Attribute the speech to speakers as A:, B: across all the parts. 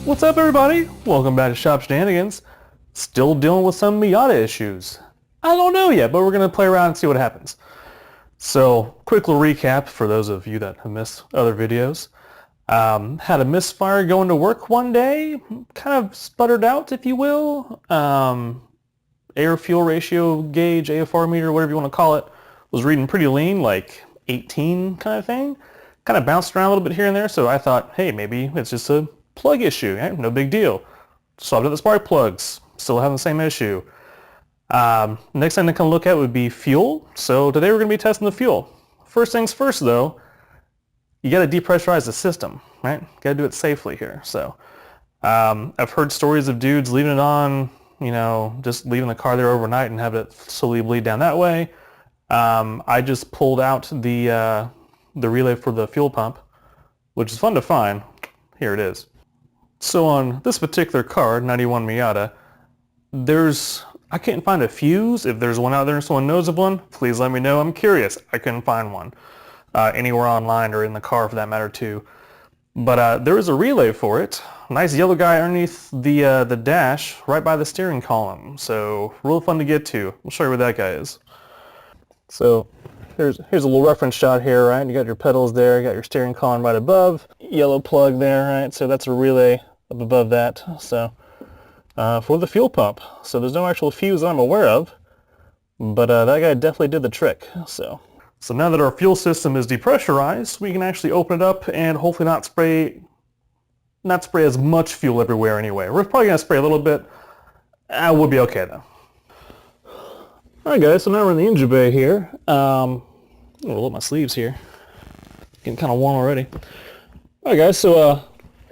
A: What's up, everybody? Welcome back to Shop Shenanigans. Still dealing with some Miata issues. I don't know yet, but we're going to play around and see what happens. So, quick little recap for those of you that have missed other videos. Had a misfire going to work one day. Kind of sputtered out, if you will. Air-fuel ratio gauge, AFR meter, whatever you want to call it, was reading pretty lean, like 18 kind of thing. Kind of bounced around a little bit here and there, so I thought, hey, maybe it's just a plug issue, right? No big deal. Swapped out the spark plugs, still having the same issue. Next thing to come look at would be fuel. So today we're going to be testing the fuel. First things first though, you got to depressurize the system, right? Got to do it safely here. So I've heard stories of dudes leaving it on, you know, just leaving the car there overnight and have it slowly bleed down that way. I just pulled out the relay for the fuel pump, which is fun to find. Here it is. So on this particular car, 91 Miata, I can't find a fuse. If there's one out there and someone knows of one, please let me know. I'm curious. I couldn't find one anywhere online or in the car for that matter too. But there is a relay for it. Nice yellow guy underneath the dash right by the steering column. So real fun to get to. I'll show you where that guy is. So here's a little reference shot here, right? You got your pedals there, you got your steering column right above, yellow plug there, right? So that's a relay up above that. So for the fuel pump. So there's no actual fuse I'm aware of, but that guy definitely did the trick. So now that our fuel system is depressurized, we can actually open it up and hopefully not spray as much fuel everywhere anyway. We're probably gonna spray a little bit. We'll be okay though. Alright guys, so now we're in the engine bay here. I'm gonna roll up my sleeves here. Getting kind of warm already. Alright guys, so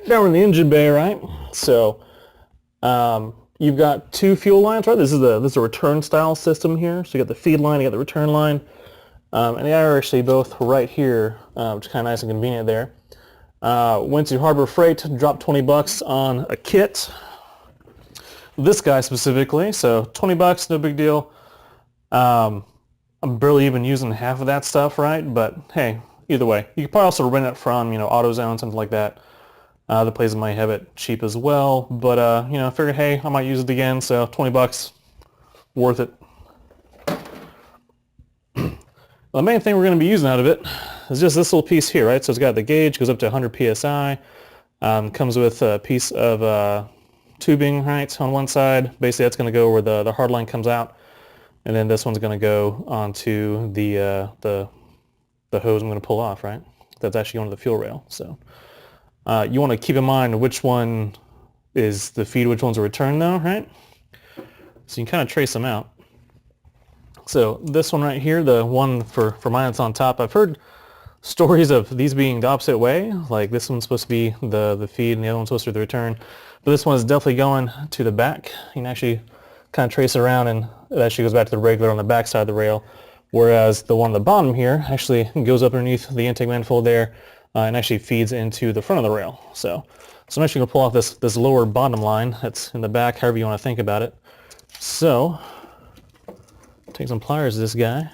A: now we're in the engine bay, right? So you've got two fuel lines, right? This is a return style system here. So you got the feed line, you got the return line. And they are actually both right here, which is kind of nice and convenient there. Went to Harbor Freight, dropped 20 bucks on a kit. This guy specifically, so 20 bucks, no big deal. I'm barely even using half of that stuff, right? But hey, either way, you could probably also rent it from, you know, AutoZone, something like that. The places might have it cheap as well, but you know, I figured, hey, I might use it again, so 20 bucks, worth it. The main thing we're going to be using out of it is just this little piece here, right? So it's got the gauge, goes up to 100 psi, comes with a piece of tubing, right, on one side. Basically, that's going to go where the hard line comes out. And then this one's going to go onto the hose I'm going to pull off, right? That's actually onto the fuel rail. So you want to keep in mind which one is the feed, which one's a return though, right? So you can kind of trace them out. So this one right here, the one for mine that's on top, I've heard stories of these being the opposite way. Like this one's supposed to be the feed and the other one's supposed to be the return. But this one is definitely going to the back. You can actually kind of trace it around and it actually goes back to the regulator on the back side of the rail, whereas the one on the bottom here actually goes up underneath the intake manifold there and actually feeds into the front of the rail. So I'm actually going to pull off this lower bottom line that's in the back, however you want to think about it. So take some pliers to this guy.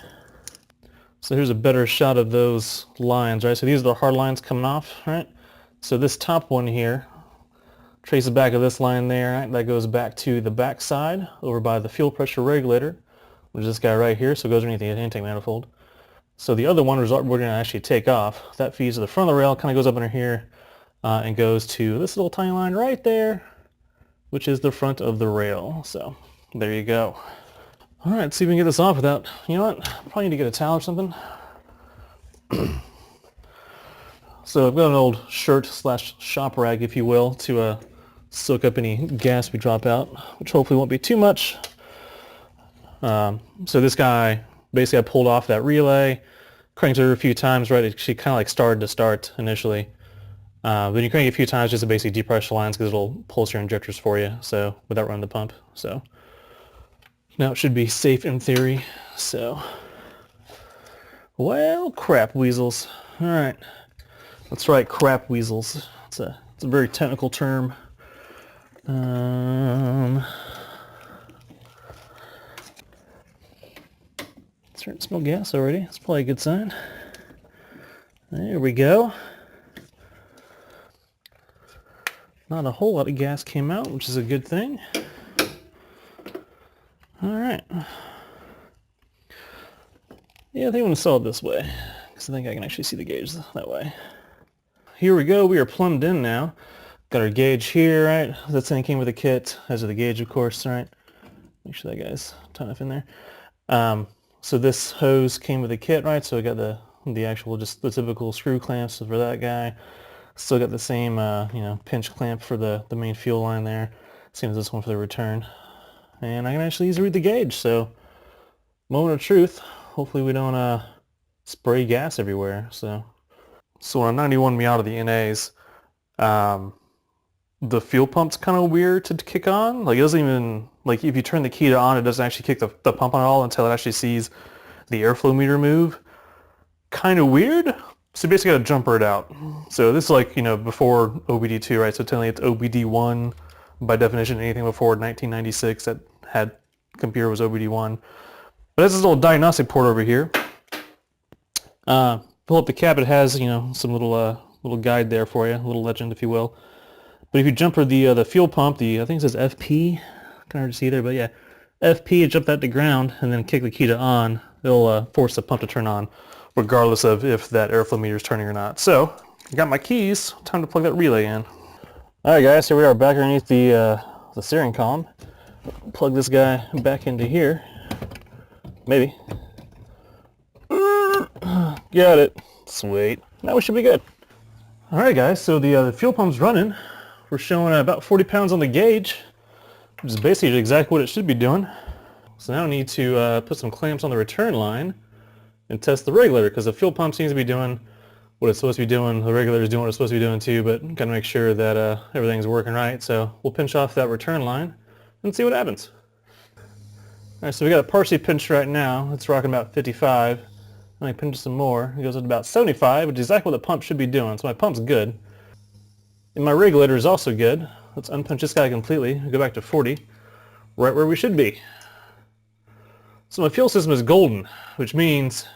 A: So here's a better shot of those lines, right? So these are the hard lines coming off, right? So this top one here, trace the back of this line there, right? That goes back to the back side over by the fuel pressure regulator, which is this guy right here, so it goes underneath the intake manifold. So the other one we're going to actually take off. That feeds to the front of the rail, kind of goes up under here, and goes to this little tiny line right there, which is the front of the rail. So there you go. All right, let's see if we can get this off without, you know what, probably need to get a towel or something. So I've got an old shirt / shop rag, if you will, to soak up any gas we drop out, which hopefully won't be too much. So this guy, basically I pulled off that relay, cranked it a few times, right? It actually kind of like started to start initially. Then you crank it a few times just to basically depressure the lines because it'll pulse your injectors for you, so without running the pump. So now it should be safe in theory. So, well, crap weasels. All right, that's right, crap weasels. It's a very technical term. Starting to smell gas already. That's probably a good sign. There we go. Not a whole lot of gas came out, which is a good thing. All right. Yeah, I think I'm gonna sell it this way, because I think I can actually see the gauge that way. Here we go, we are plumbed in now. Got our gauge here, right? That thing came with a kit, as are the gauge, of course, right? Make sure that guy's tight enough in there. So this hose came with a kit, right? So we got the actual, just the typical screw clamps for that guy. Still got the same, pinch clamp for the main fuel line there. Same as this one for the return. And I can actually easily read the gauge, so moment of truth. Hopefully we don't spray gas everywhere. So on a 91 Miata, the NAs, the fuel pump's kind of weird to kick on. Like it doesn't even, like if you turn the key to on, it doesn't actually kick the pump on at all until it actually sees the airflow meter move. Kind of weird. So you basically got to jumper it out. So this is like, before OBD2, right? So technically it's OBD1 by definition. Anything before 1996 that had computer was OBD1. But there's this little diagnostic port over here. Pull up the cap. It has, some little guide there for you, a little legend, if you will. But if you jumper the fuel pump, I think it says FP, kind of hard to see there, but yeah, FP, jump that to ground, and then kick the key to on. It'll force the pump to turn on, regardless of if that airflow meter is turning or not. So, I got my keys. Time to plug that relay in. All right, guys, here we are back underneath the steering column. Plug this guy back into here. Maybe. Got it. Sweet. Now we should be good. All right, guys. So the fuel pump's running. We're showing about 40 pounds on the gauge, which is basically exactly what it should be doing. So now I need to put some clamps on the return line and test the regulator, because the fuel pump seems to be doing what it's supposed to be doing. The regulator is doing what it's supposed to be doing too, but got to make sure that everything's working right. So we'll pinch off that return line and see what happens. All right, so we got it partially pinched right now. It's rocking about 55. And I pinch some more. It goes at about 75, which is exactly what the pump should be doing. So my pump's good. And my regulator is also good. Let's unpunch this guy completely. Go back to 40, right where we should be. So my fuel system is golden, which means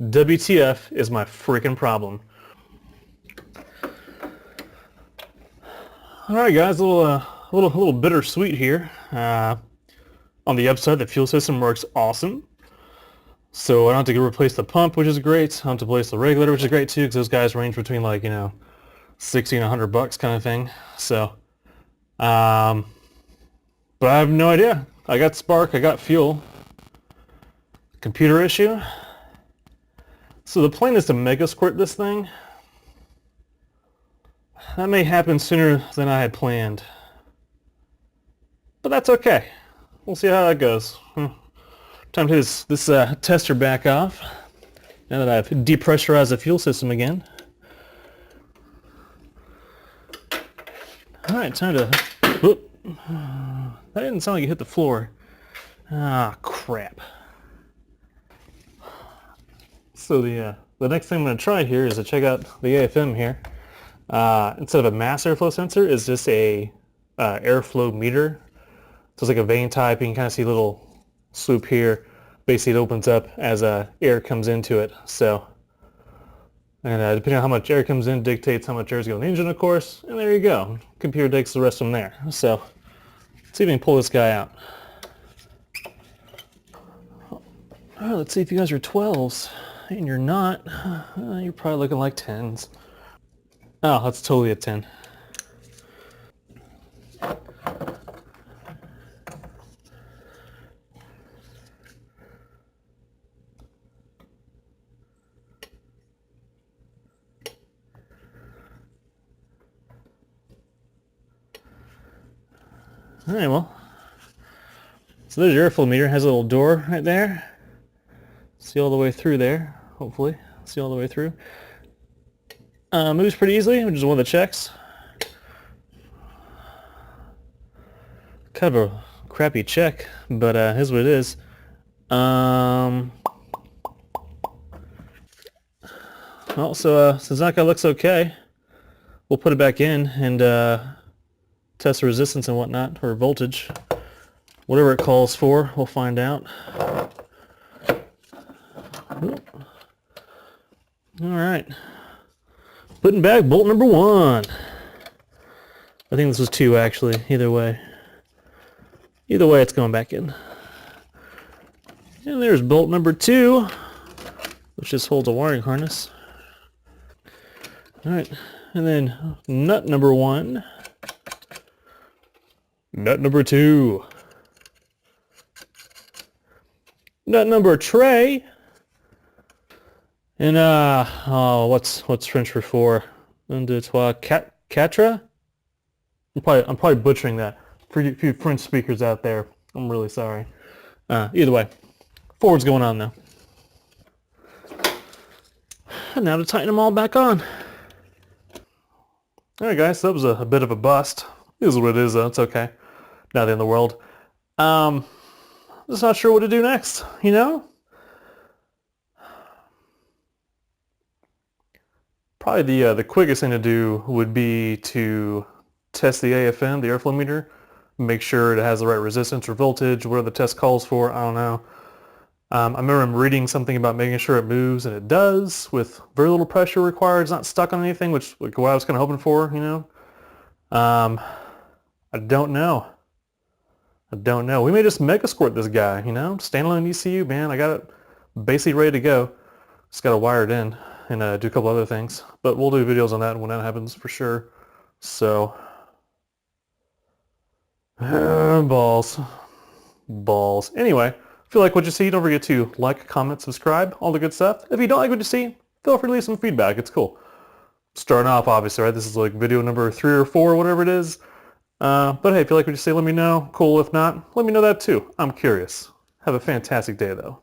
A: WTF is my freaking problem. All right, guys, a little bittersweet here. On the upside, the fuel system works awesome. So I don't have to replace the pump, which is great. I don't have to replace the regulator, which is great too, because those guys range between like, 60 and $100 kind of thing. So, but I have no idea. I got spark, I got fuel. Computer issue. So the plan is to mega squirt this thing. That may happen sooner than I had planned. But that's okay. We'll see how that goes. Time to take this tester back off. Now that I've depressurized the fuel system again. Alright, time to... Whoop. That didn't sound like it hit the floor. Ah, crap. So the next thing I'm going to try here is to check out the AFM here. Instead of a mass airflow sensor, it's just a airflow meter. So it's like a vane type. You can kind of see a little swoop here. Basically, it opens up as air comes into it. So, and depending on how much air comes in, dictates how much air is going in the engine, of course. And there you go. Computer takes the rest from there. So, let's see if we can pull this guy out. All right, let's see if you guys are 12s. And you're not. You're probably looking like 10s. Oh, that's totally a 10. All right, well, so there's your airflow meter. It has a little door right there. See all the way through there, hopefully. See all the way through. Moves pretty easily, which is one of the checks. Kind of a crappy check, but here's what it is. Well, so since that guy looks okay, we'll put it back in and test the resistance and whatnot, or voltage. Whatever it calls for, we'll find out. Alright. Putting back bolt number 1. I think this was 2 actually, either way. Either way, it's going back in. And there's bolt number 2, which just holds a wiring harness. All right, and then nut number 1. Nut number 2. Nut number tray. And oh, what's French for 4? Un, deux, trois, quatre? I'm probably butchering that. For you few French speakers out there, I'm really sorry. Either way, forward's going on now. And now to tighten them all back on. Alright guys, so that was a bit of a bust. It is what it is though, it's okay. Not the end of the world. Just not sure what to do next, you know? Probably the quickest thing to do would be to test the AFM, the airflow meter, make sure it has the right resistance or voltage, whatever the test calls for, I don't know. I remember reading something about making sure it moves, and it does, with very little pressure required. It's not stuck on anything, which like what I was kind of hoping for, you know. I don't know. We may just mega squirt this guy, you know. Standalone ECU, man. I got it basically ready to go. Just got to wire it in and do a couple other things. But we'll do videos on that when that happens for sure. So, balls. Anyway, if you like what you see, don't forget to like, comment, subscribe, all the good stuff. If you don't like what you see, feel free to leave some feedback. It's cool. Starting off, obviously, right? This is like video number 3 or 4, whatever it is. But hey, if you like what you see, let me know. Cool. If not, let me know that too. I'm curious. Have a fantastic day, though.